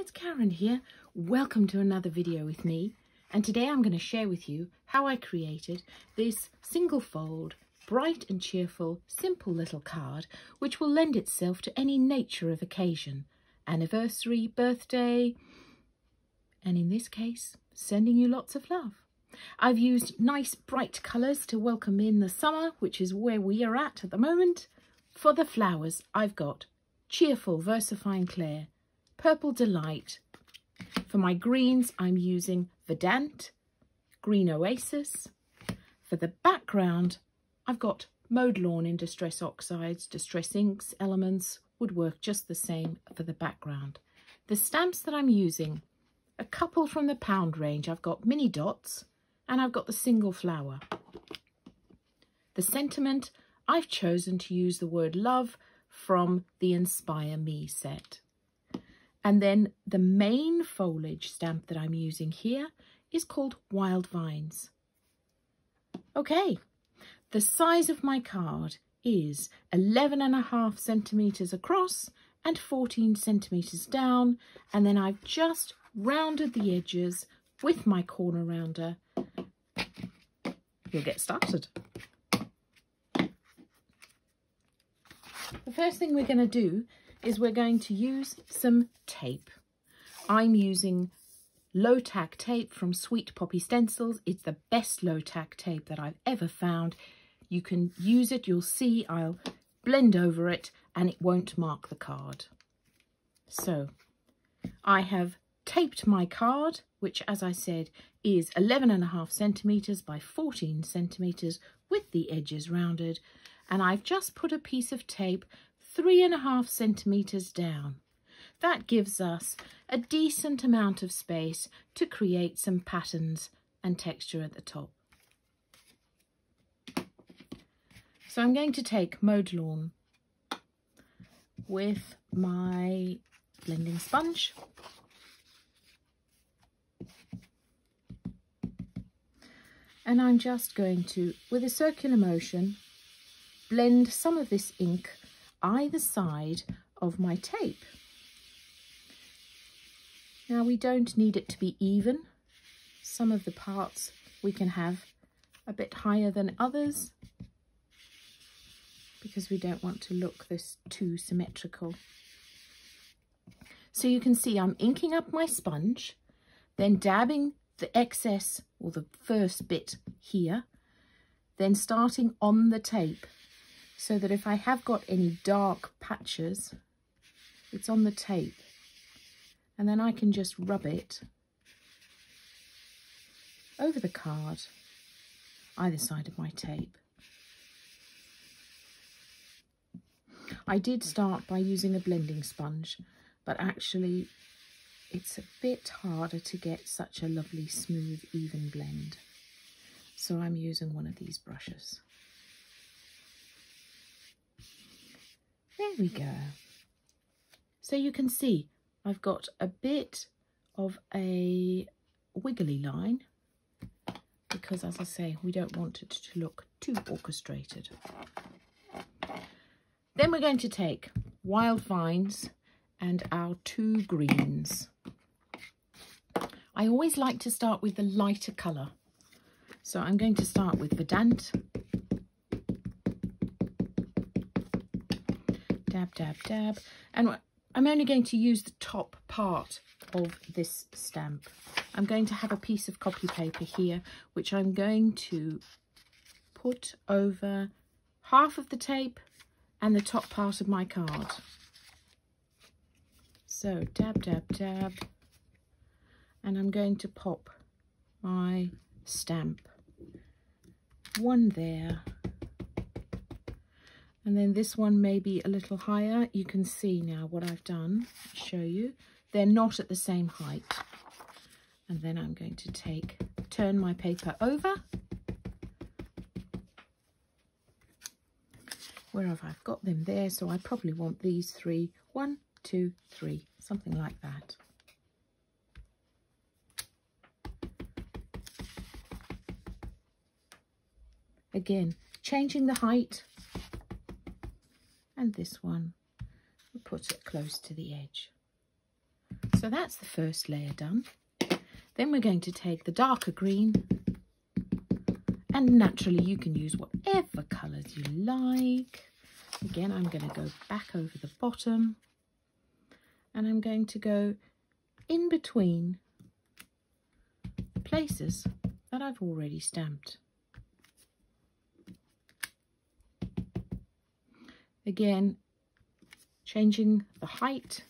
it's Karen here. Welcome to another video with me, and today I'm going to share with you how I created this single fold, bright and cheerful, simple little card which will lend itself to any nature of occasion, anniversary, birthday, and in this case, sending you lots of love. I've used nice bright colours to welcome in the summer, which is where we are at the moment. For the flowers, I've got Cheerful Versifying Clair, Purple Delight. For my greens, I'm using Verdant, Green Oasis. For the background, I've got Mowed Lawn in Distress Oxides, Distress Inks, Elements would work just the same for the background. The stamps that I'm using, a couple from the pound range. I've got mini dots and I've got the single flower. The sentiment, I've chosen to use the word love from the Inspire Me set. And then the main foliage stamp that I'm using here is called Wild Vines. Okay, the size of my card is 11.5 centimetres across and 14 centimetres down, and then I've just rounded the edges with my corner rounder. We'll get started. The first thing we're going to do is we're going to use some tape. I'm using low tack tape from Sweet Poppy Stencils. It's the best low tack tape that I've ever found. You can use it, you'll see I'll blend over it and it won't mark the card. So I have taped my card, which as I said is 11.5 centimetres by 14 centimetres with the edges rounded, and I've just put a piece of tape 3.5 centimetres down. That gives us a decent amount of space to create some patterns and texture at the top. So I'm going to take Mowed Lawn with my blending sponge. And I'm just going to, with a circular motion, blend some of this ink either side of my tape. Now we don't need it to be even. Some of the parts we can have a bit higher than others because we don't want to look this too symmetrical. So you can see I'm inking up my sponge, then dabbing the excess or the first bit here, then starting on the tape so that if I have got any dark patches, it's on the tape, and then I can just rub it over the card either side of my tape. I did start by using a blending sponge, but actually it's a bit harder to get such a lovely, smooth, even blend. So I'm using one of these brushes. There we go. So you can see I've got a bit of a wiggly line because, as I say, we don't want it to look too orchestrated. Then we're going to take Wild Vines and our two greens. I always like to start with the lighter colour. So I'm going to start with Verdant. Dab, dab, dab. And I'm only going to use the top part of this stamp. I'm going to have a piece of copy paper here, which I'm going to put over half of the tape and the top part of my card. So dab, dab, dab. And I'm going to pop my stamp. One there. And then this one may be a little higher. You can see now what I've done. I'll show you. They're not at the same height. And then I'm going to turn my paper over. Where have I got them there? So I probably want these three. 1, 2, 3, something like that. Again, changing the height. And this one, we'll put it close to the edge. So that's the first layer done. Then we're going to take the darker green, and naturally you can use whatever colours you like. Again, I'm going to go back over the bottom, and I'm going to go in between the places that I've already stamped. Again, changing the height.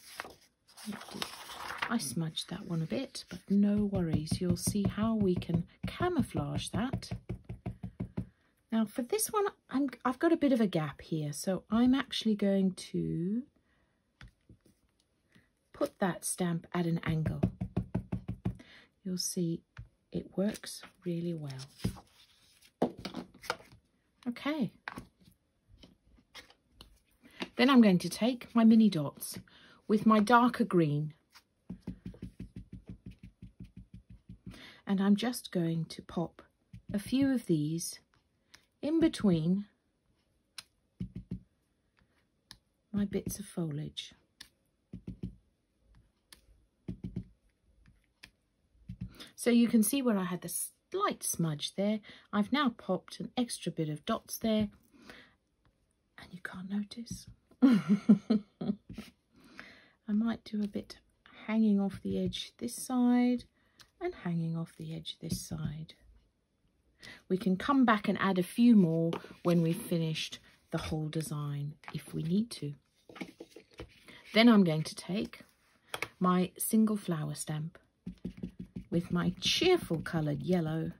I smudged that one a bit, but no worries. You'll see how we can camouflage that. Now for this one, I've got a bit of a gap here, so I'm actually going to put that stamp at an angle. You'll see it works really well. Okay. Then I'm going to take my mini dots with my darker green, and I'm just going to pop a few of these in between my bits of foliage. So you can see where I had the slight smudge there. I've now popped an extra bit of dots there, and you can't notice. I might do a bit hanging off the edge this side and hanging off the edge this side. We can come back and add a few more when we've finished the whole design if we need to. Then I'm going to take my single flower stamp with my cheerful coloured yellow,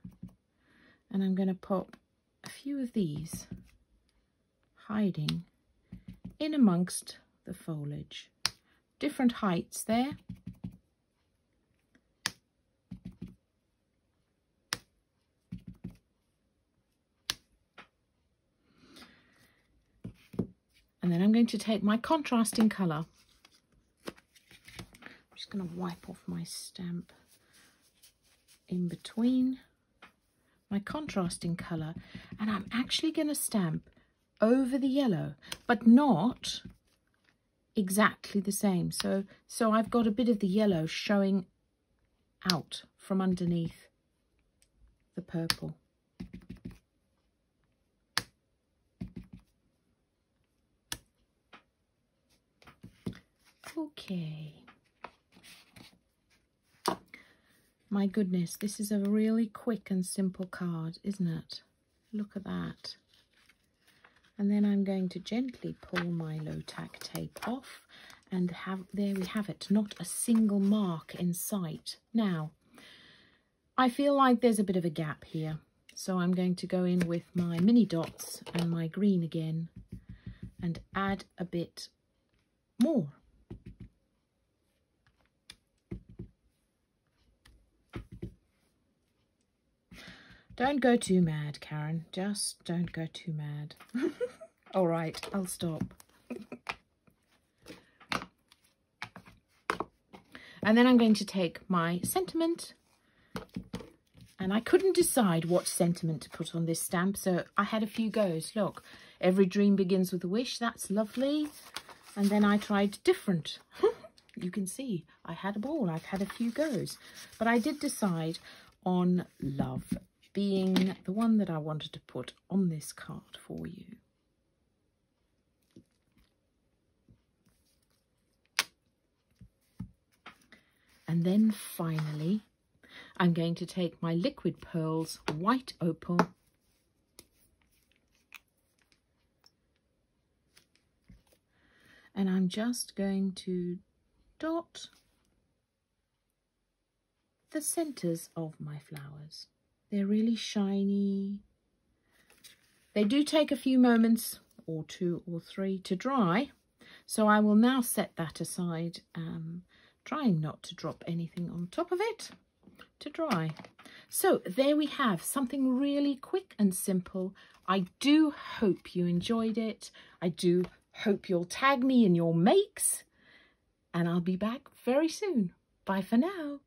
and I'm going to pop a few of these hiding in amongst the foliage. Different heights there. And then I'm going to take my contrasting colour. I'm just going to wipe off my stamp in between my contrasting colour, and I'm actually going to stamp over the yellow, but not exactly the same. So I've got a bit of the yellow showing out from underneath the purple. Okay. My goodness, this is a really quick and simple card, isn't it? Look at that. And then I'm going to gently pull my low tack tape off, and there we have it, not a single mark in sight. Now, I feel like there's a bit of a gap here, so I'm going to go in with my mini dots and my green again and add a bit more. Don't go too mad, Karen. Just don't go too mad. All right, I'll stop. And then I'm going to take my sentiment, and I couldn't decide what sentiment to put on this stamp, so I had a few goes. Look, every dream begins with a wish. That's lovely. And then I tried different. You can see I had a ball. I've had a few goes, but I did decide on love being the one that I wanted to put on this card for you. And then finally, I'm going to take my Liquid Pearls White Opal and I'm just going to dot the centres of my flowers. They're really shiny. They do take a few moments, or 2 or 3, to dry. So I will now set that aside, trying not to drop anything on top of it, to dry. So there we have something really quick and simple. I do hope you enjoyed it. I do hope you'll tag me in your makes. And I'll be back very soon. Bye for now.